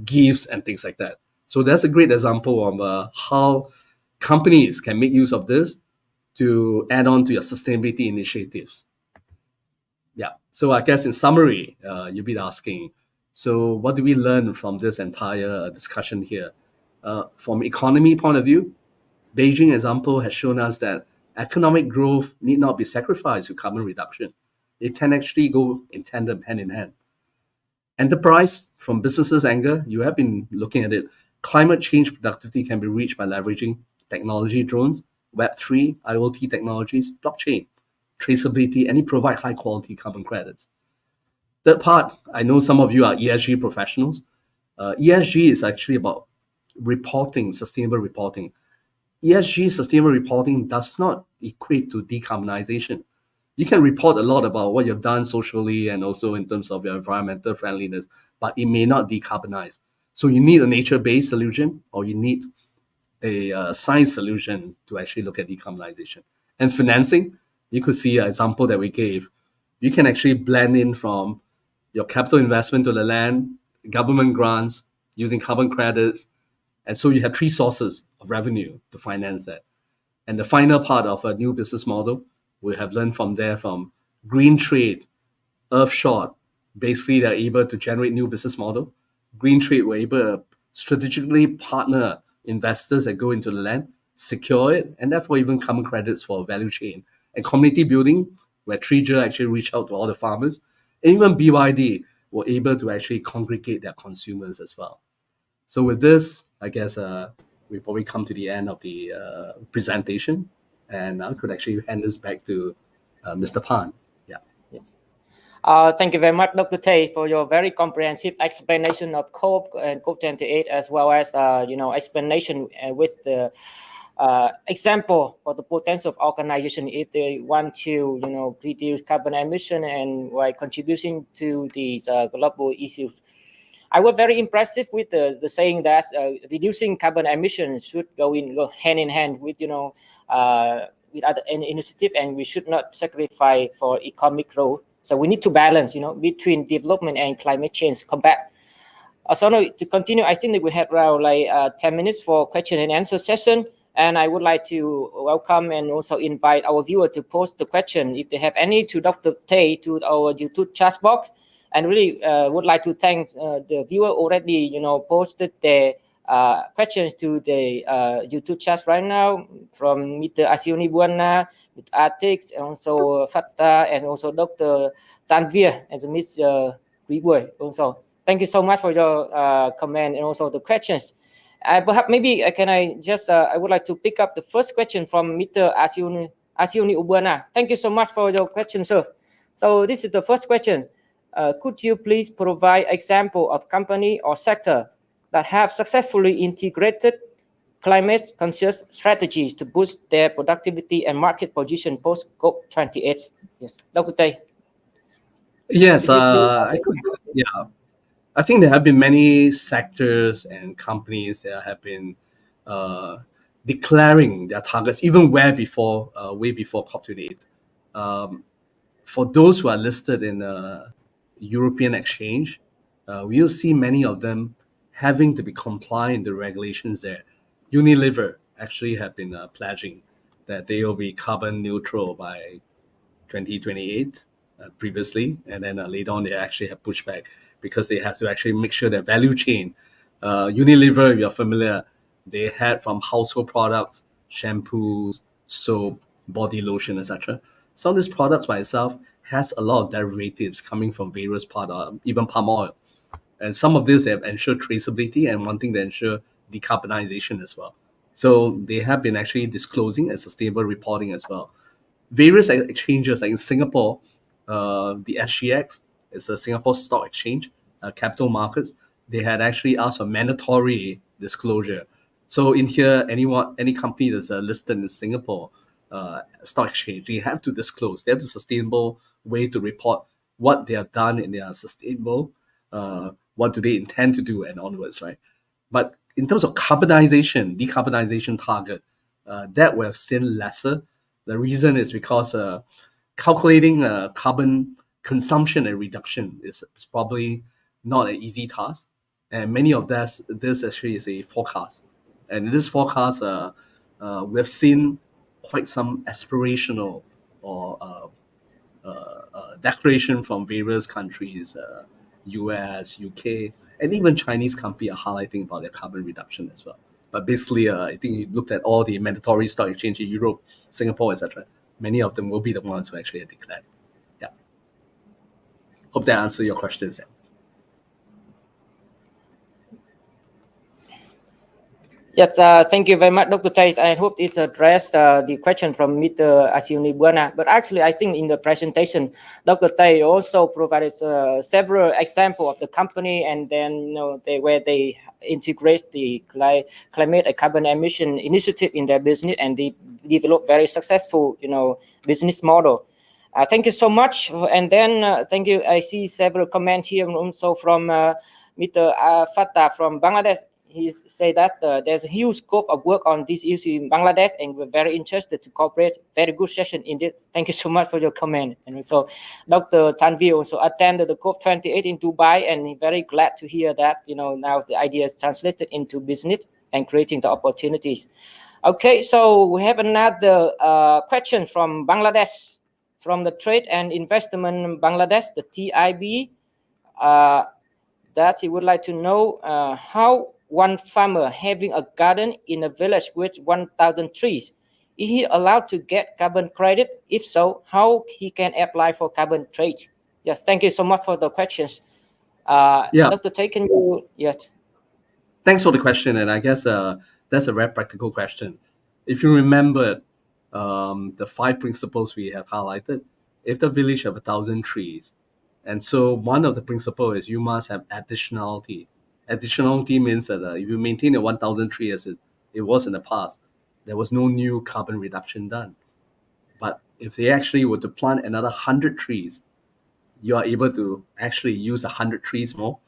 gifts, and things like that. So that's a great example of how companies can make use of this to add on to your sustainability initiatives. Yeah. So I guess in summary, you'll be asking, so what do we learn from this entire discussion here? From economy point of view, Beijing example has shown us that economic growth need not be sacrificed to carbon reduction. It can actually go in tandem, hand in hand. Enterprise, from businesses' angle, you have been looking at it. Climate change productivity can be reached by leveraging technology, drones, Web3, IoT technologies, blockchain, traceability, and it provide high quality carbon credits. Third part, I know some of you are ESG professionals. ESG is actually about reporting, sustainable reporting. ESG, sustainable reporting, does not equate to decarbonization. You can report a lot about what you've done socially and also in terms of your environmental friendliness, but it may not decarbonize. So you need a nature-based solution, or you need a science solution to actually look at decarbonization. And financing, you could see an example that we gave. You can actually blend in from your capital investment to the land, government grants, using carbon credits. And so you have three sources of revenue to finance that. And the final part of a new business model, we have learned from there from green trade, Earthshot. Basically, they're able to generate new business model. Green trade, we're able to strategically partner investors that go into the land, secure it, and therefore even carbon credits for value chain. And community building, where 3G actually reach out to all the farmers. And even BYD were able to actually congregate their consumers as well. So with this, I guess we probably come to the end of the presentation, and I could actually hand this back to Mr. Pan. Yeah. Yes. Thank you very much, Dr. Tay, for your very comprehensive explanation of COP and COP28, as well as explanation with the example for the potential of organization if they want to reduce carbon emission and by contributing to these global issues. I was very impressive with the saying that reducing carbon emissions should go hand in hand with with other initiative, and we should not sacrifice for economic growth. So we need to balance, between development and climate change combat. So now to continue, I think that we have around 10 minutes for question and answer session. And I would like to welcome and also invite our viewer to post the question if they have any to Dr. Tay to our YouTube chat box. And really would like to thank the viewer already, posted their questions to the YouTube chat right now, from Mr. Asioni Buana, Mr. Atix, and also Fatta, and also Dr. Tanvir, and Ms. Guiboy also. Thank you so much for your comment and also the questions. Perhaps maybe I would like to pick up the first question from Mr. Asioni Ubuana. Thank you so much for your question, sir. So this is the first question. Could you please provide example of company or sector that have successfully integrated climate-conscious strategies to boost their productivity and market position post COP28? Yes, Dr. Tay. Yes, I could. Yeah, I think there have been many sectors and companies that have been declaring their targets even way before COP28. For those who are listed in European exchange, we'll see many of them having to be compliant with the regulations there. Unilever actually have been pledging that they will be carbon neutral by 2028 previously, and then later on they actually have pushed back because they have to actually make sure that value chain. Unilever, if you're familiar, they had from household products, shampoos, soap, body lotion, etc. Some of these products by itself has a lot of derivatives coming from various parts, even palm oil. And some of this they have ensured traceability and wanting to ensure decarbonization as well. So they have been actually disclosing and sustainable reporting as well. Various exchanges, like in Singapore, the SGX is a Singapore Stock Exchange, capital markets. They had actually asked for mandatory disclosure. So in here, any company that's listed in Singapore Stock Exchange, they have to disclose. They have a sustainable way to report what they have done in their sustainable, what do they intend to do, and onwards, right? But in terms of decarbonization target, that we have seen lesser. The reason is because calculating carbon consumption and reduction is probably not an easy task. And many of this actually is a forecast. And in this forecast, we've seen quite some aspirational or declaration from various countries, US, UK, and even Chinese companies are highlighting about their carbon reduction as well. But basically, I think you looked at all the mandatory stock exchange in Europe, Singapore, etc. Many of them will be the ones who actually have declared. Yeah. Hope that answers your questions. Yes, thank you very much, Dr. Tay. I hope this addressed the question from Mr. Asiuni Buana. But actually, I think in the presentation, Dr. Tay also provided several examples of the company, and then where they integrate the climate and carbon emission initiative in their business, and they develop very successful business model. Thank you so much, and then thank you. I see several comments here also from Mr. Fatah from Bangladesh. He say that there's a huge scope of work on this issue in Bangladesh, and we're very interested to cooperate. Very good session indeed. Thank you so much for your comment. And also, Dr. Tanvi also attended the COP28 in Dubai, and very glad to hear that now the idea is translated into business and creating the opportunities. Okay, so we have another question from Bangladesh, from the Trade and Investment Bangladesh, the TIB. That he would like to know how one farmer having a garden in a village with 1,000 trees, is he allowed to get carbon credit? If so, how he can apply for carbon trade? Yes, thank you so much for the questions. Yeah, Dr. Tay, can you? Yes. thanks for the question, and I guess that's a very practical question. If you remember the five principles we have highlighted, if the village have 1,000 trees, and so one of the principle is you must have additionality. Additionality means that if you maintain a 1,000 tree as it was in the past, there was no new carbon reduction done. But if they actually were to plant another 100 trees, you are able to actually use 100 trees more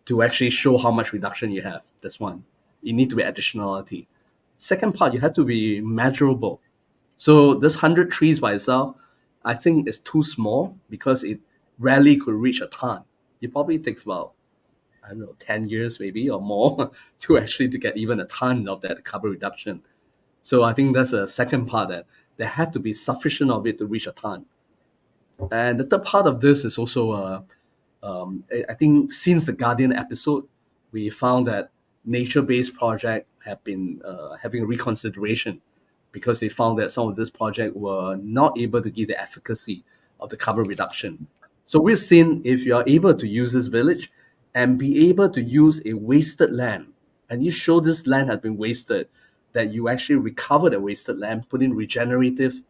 to actually show how much reduction you have. That's one. You need to be additionality. Second part, you have to be measurable. So this 100 trees by itself, I think is too small because it rarely could reach a ton. It probably takes about, I don't know, 10 years maybe or more to actually to get even a ton of that carbon reduction. So I think that's the second part, that there had to be sufficient of it to reach a ton. And the third part of this is also, I think since the Guardian episode, we found that nature-based project have been having a reconsideration because they found that some of this project were not able to give the efficacy of the carbon reduction. So we've seen if you are able to use this village and be able to use a wasted land, and you show this land has been wasted, that you actually recover the wasted land, put in regenerative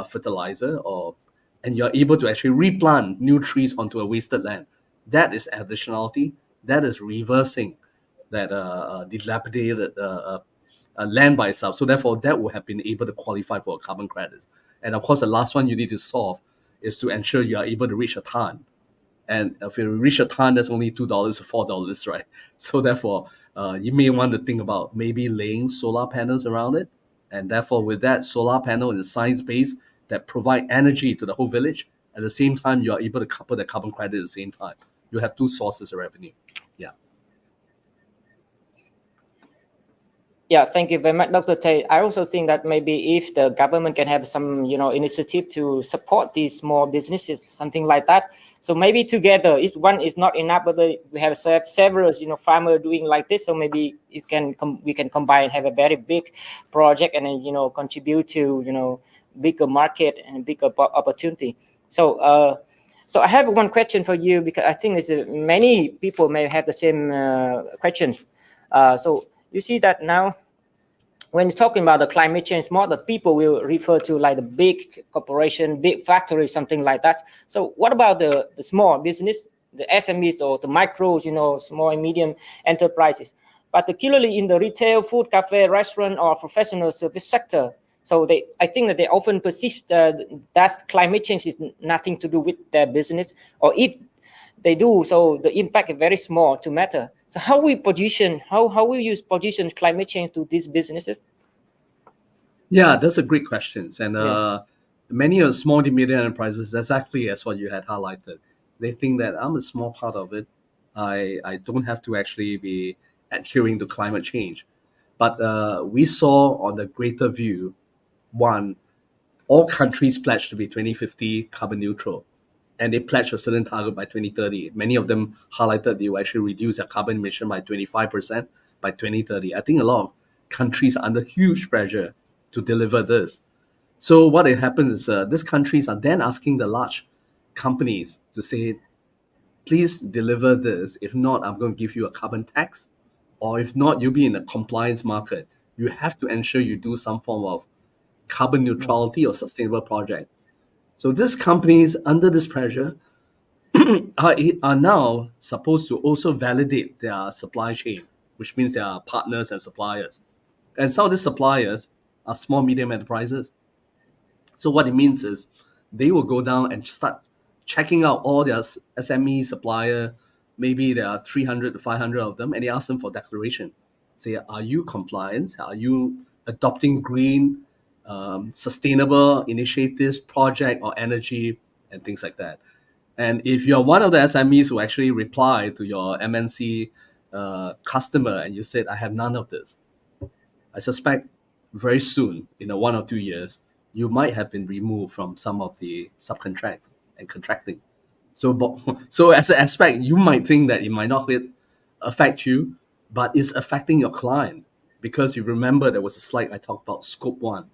fertilizer, or and you're able to actually replant new trees onto a wasted land. That is additionality. That is reversing that dilapidated land by itself. So therefore, that would have been able to qualify for carbon credits. And of course, the last one you need to solve is to ensure you are able to reach a ton. And if you reach a ton, that's only $2 or $4, right? So therefore, you may want to think about maybe laying solar panels around it. And therefore, with that solar panel and the science base that provide energy to the whole village, at the same time, you are able to couple the carbon credit at the same time. You have two sources of revenue. Yeah. Yeah, thank you very much, Dr. Tay. I also think that maybe if the government can have some, initiative to support these small businesses, something like that. So maybe together, if one is not enough, but we have several, farmers doing like this. So maybe we can combine, have a very big project, and then contribute to bigger market and bigger opportunity. So I have one question for you, because I think many people may have the same questions. So you see that now when talking about the climate change, more the people will refer to like the big corporation, big factory, something like that. So what about the small business, the SMEs or the micros, small and medium enterprises, particularly in the retail, food, cafe, restaurant, or professional service sector? So I think that they often perceive that climate change is nothing to do with their business, or if they do, so the impact is very small to matter. So how we use position climate change to these businesses? Yeah, that's a great question. And Yeah. many of the small to medium enterprises, that's actually as what you had highlighted. They think that I'm a small part of it. I don't have to actually be adhering to climate change. But we saw on the greater view, one, all countries pledged to be 2050 carbon neutral, and they pledged a certain target by 2030. Many of them highlighted they will actually reduce their carbon emission by 25% by 2030. I think a lot of countries are under huge pressure to deliver this. So what it happens is these countries are then asking the large companies to say, please deliver this. If not, I'm going to give you a carbon tax. or if not, you'll be in a compliance market. You have to ensure you do some form of carbon neutrality or sustainable project. So these companies under this pressure are now supposed to also validate their supply chain, which means their partners and suppliers. And some of these suppliers are small, medium enterprises. So what it means is they will go down and start checking out all their SME supplier. Maybe there are 300 to 500 of them, and they ask them for declaration. Say, are you compliant? Are you adopting green, sustainable initiatives, project, or energy, and things like that? And if you're one of the SMEs who actually reply to your MNC customer and you said, I have none of this, I suspect very soon, in a 1 or 2 years, you might have been removed from some of the subcontracts and contracting. So as an aspect, you might think that it might not affect you, but it's affecting your client, because you remember there was a slide I talked about scope one.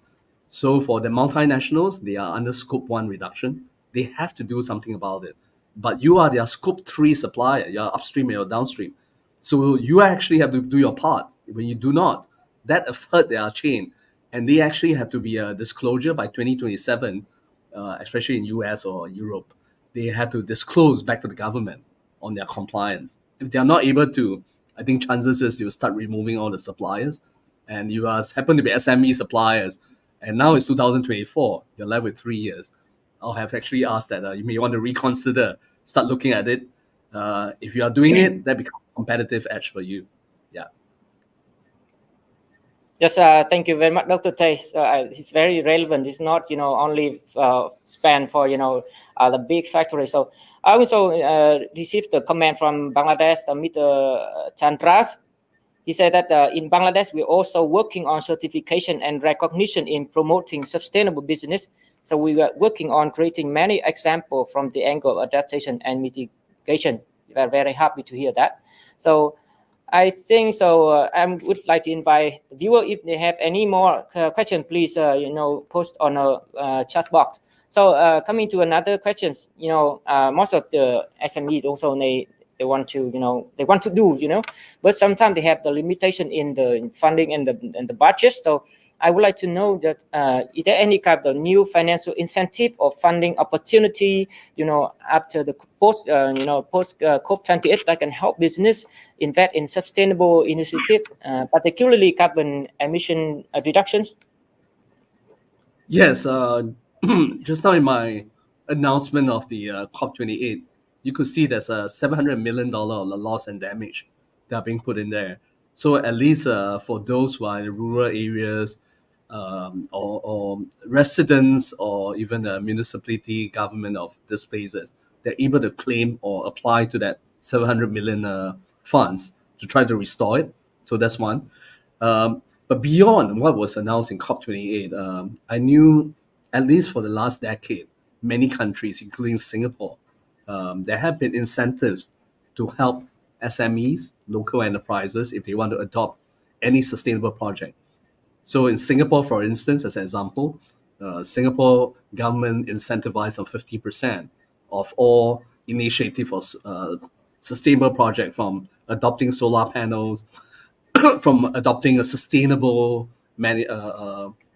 So for the multinationals, they are under scope one reduction. They have to do something about it. But you are their scope three supplier. You're upstream and you're downstream. So you actually have to do your part. When you do not, that hurt their chain. And they actually have to be a disclosure by 2027, especially in US or Europe. They have to disclose back to the government on their compliance. If they are not able to, I think chances is you'll start removing all the suppliers, and you happen to be SME suppliers, and now it's 2024, you're left with 3 years. I'll have actually asked that you may want to reconsider, start looking at it. If you are doing it, that becomes a competitive edge for you. Yeah. Yes, thank you very much, Dr. Tay. It's very relevant. It's not, only spanned for, the big factories. So I also received a comment from Bangladesh, Mr. Chandras. He said that in Bangladesh, we're also working on certification and recognition in promoting sustainable business. So we were working on creating many examples from the angle of adaptation and mitigation. We are very happy to hear that. So I think so. I would like to invite the viewer, if they have any more question, please, post on a chat box. So coming to another questions, most of the SMEs also they want to do, but sometimes they have the limitation in the funding and the budget. So I would like to know that is there any kind of new financial incentive or funding opportunity, after the post COP28 that can help business invest in sustainable initiative, particularly carbon emission reductions? Yes. Just now in my announcement of the COP28, you could see there's a $700 million loss and damage that are being put in there. So at least for those who are in rural areas, or residents, or even the municipality government of these places, they're able to claim or apply to that 700 million funds to try to restore it. So that's one. But beyond what was announced in COP28, I knew, at least for the last decade, many countries, including Singapore, there have been incentives to help SMEs, local enterprises, if they want to adopt any sustainable project. So in Singapore, for instance, as an example, Singapore government incentivized on 50% of all initiative for sustainable project, from adopting solar panels, from adopting a sustainable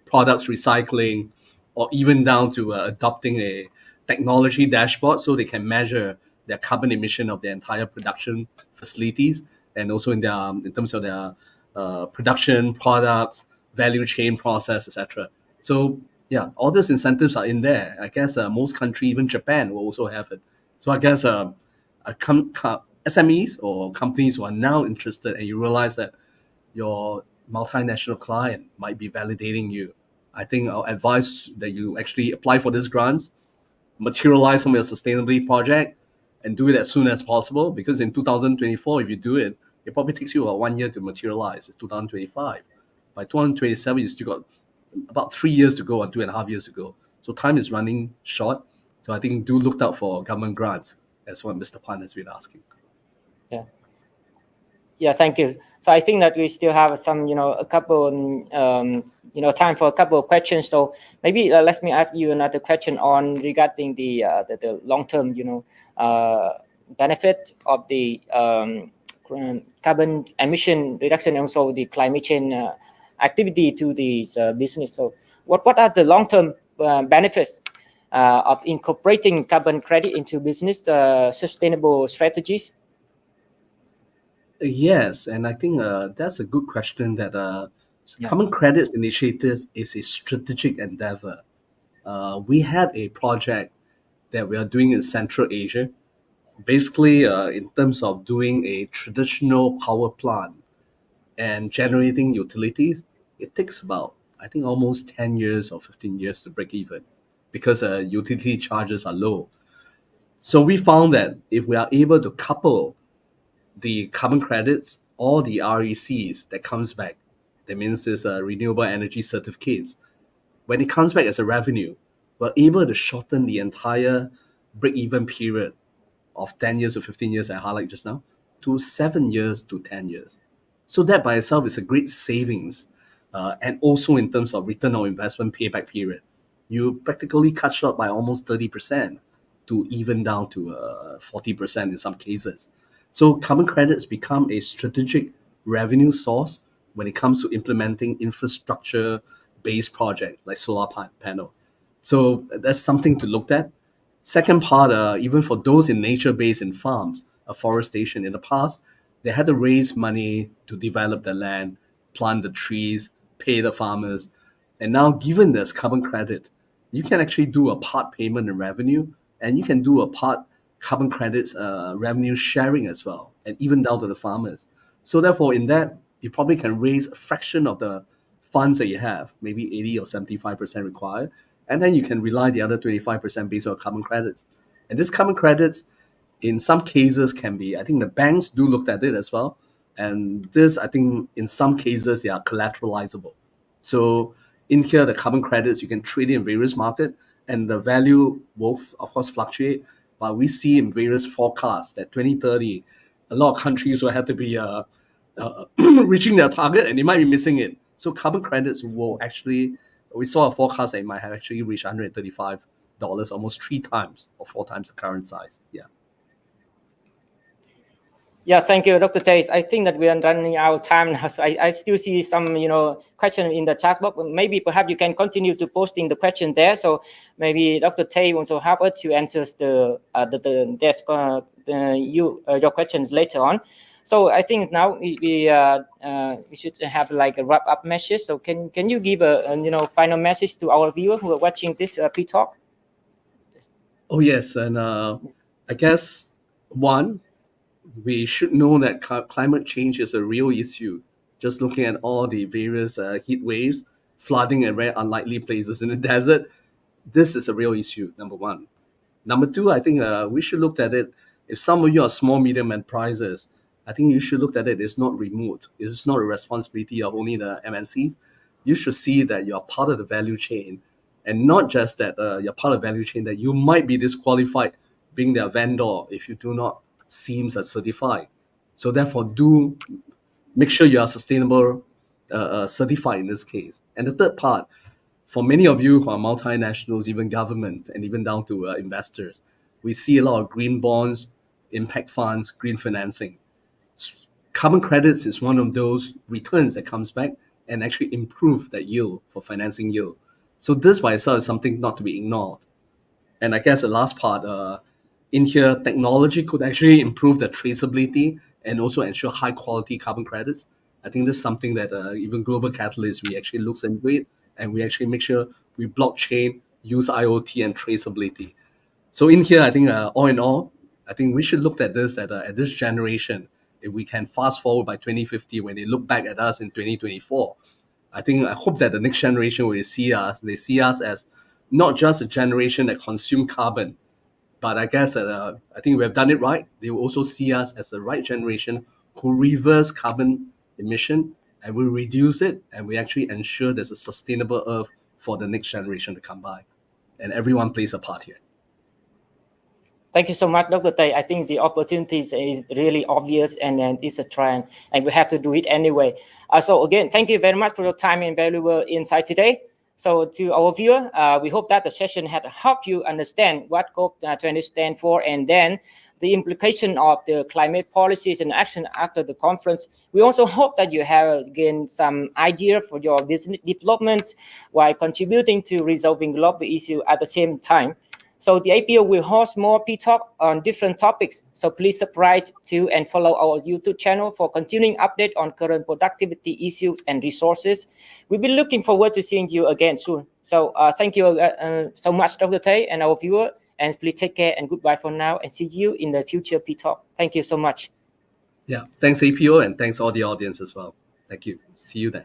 products recycling, or even down to adopting a technology dashboard so they can measure their carbon emission of their entire production facilities, and also in terms of their production products, value chain process, etc. So yeah, all these incentives are in there. I guess most countries, even Japan, will also have it. So I guess SMEs or companies who are now interested, and you realize that your multinational client might be validating you, I think I'll advise that you actually apply for these grants, materialize some of your sustainability project, and do it as soon as possible. Because in 2024, if you do it, it probably takes you about 1 year to materialize. It's 2025. By 2027, you still got about 3 years to go and 2.5 years to go. So time is running short. So I think do look out for government grants, as what Mr. Pan has been asking. Yeah, thank you. So I think that we still have some, a couple, time for a couple of questions. So maybe let me ask you another question on regarding the long-term, benefit of the carbon emission reduction and also the climate change activity to the business. So what are the long-term benefits of incorporating carbon credit into business sustainable strategies? Yes, and I think that's a good question. That Yeah. Carbon Credits Initiative is a strategic endeavor. We had a project that we are doing in Central Asia, basically in terms of doing a traditional power plant and generating utilities. It takes about, I think, almost 10 years or 15 years to break even because utility charges are low. So we found that if we are able to couple the carbon credits or the RECs that comes back, that means there's renewable energy certificates, when it comes back as a revenue, we're able to shorten the entire break-even period of 10 years or 15 years, I highlight just now, to 7 years to 10 years. So that by itself is a great savings. And also in terms of return on investment payback period, you practically cut short by almost 30% to even down to 40% in some cases. So carbon credits become a strategic revenue source when it comes to implementing infrastructure-based project like panel. So that's something to look at. Second part, even for those in nature-based in farms, afforestation in the past, they had to raise money to develop the land, plant the trees, pay the farmers. And now, given this carbon credit, you can actually do a part payment in revenue, and you can do a part carbon credits revenue sharing as well, and even down to the farmers. So therefore, in that, you probably can raise a fraction of the funds that you have, maybe 80 or 75% required, and then you can rely the other 25% based on carbon credits. And this carbon credits, in some cases, can be, I think the banks do look at it as well. And this, I think, in some cases, they are collateralizable. So in here, the carbon credits, you can trade it in various markets, and the value will, of course, fluctuate. But we see in various forecasts that 2030, a lot of countries will have to be reaching their target, and they might be missing it. So carbon credits will actually, we saw a forecast that it might have actually reached $135, almost 3 times or 4 times the current size. Yeah. Yeah, thank you, Dr. Tay. I think that we are running out of time now. So I still see some, question in the chat box. Maybe perhaps you can continue to posting the question there. So maybe Dr. Tay also help us to answer your questions later on. So I think now we should have like a wrap up message. So can you give a final message to our viewers who are watching this pre-talk? Oh yes, and I guess one, we should know that climate change is a real issue. Just looking at all the various heat waves, flooding in very unlikely places in the desert, this is a real issue, number one. Number two, I think we should look at it. If some of you are small, medium enterprises, I think you should look at it. It's not remote. It's not a responsibility of only the MNCs. You should see that you're part of the value chain, and not just that you're part of the value chain, that you might be disqualified being their vendor if you do not seem as certified. So therefore, do make sure you are sustainable certified in this case. And the third part, for many of you who are multinationals, even government, and even down to investors, we see a lot of green bonds, impact funds, green financing. Carbon credits is one of those returns that comes back and actually improve that yield for financing yield. So this by itself is something not to be ignored. And I guess the last part, in here, technology could actually improve the traceability and also ensure high quality carbon credits. I think this is something that even Global Catalyst, we actually looks into it, and we actually make sure we blockchain, use IoT and traceability. So in here, I think all in all, I think we should look at this at this generation. If we can fast forward by 2050, when they look back at us in 2024, I hope that the next generation will see us. They see us as not just a generation that consume carbon, but I guess I think we have done it right. They will also see us as the right generation who reverse carbon emission and we reduce it, and we actually ensure there's a sustainable Earth for the next generation to come by. And everyone plays a part here. Thank you so much, Dr. Tay. I think the opportunities is really obvious, and it's a trend, and we have to do it anyway. So again, thank you very much for your time and valuable insight today. So to our viewer, we hope that the session had helped you understand what COP28 stands for, and then the implication of the climate policies and action after the conference. We also hope that you have gained some idea for your business development while contributing to resolving global issues at the same time. So the APO will host more P-Talk on different topics. So please subscribe to and follow our YouTube channel for continuing update on current productivity issues and resources. We'll be looking forward to seeing you again soon. So thank you so much, Dr. Tay, and our viewer. And please take care and goodbye for now, and see you in the future P-Talk. Thank you so much. Yeah, thanks APO, and thanks all the audience as well. Thank you. See you then.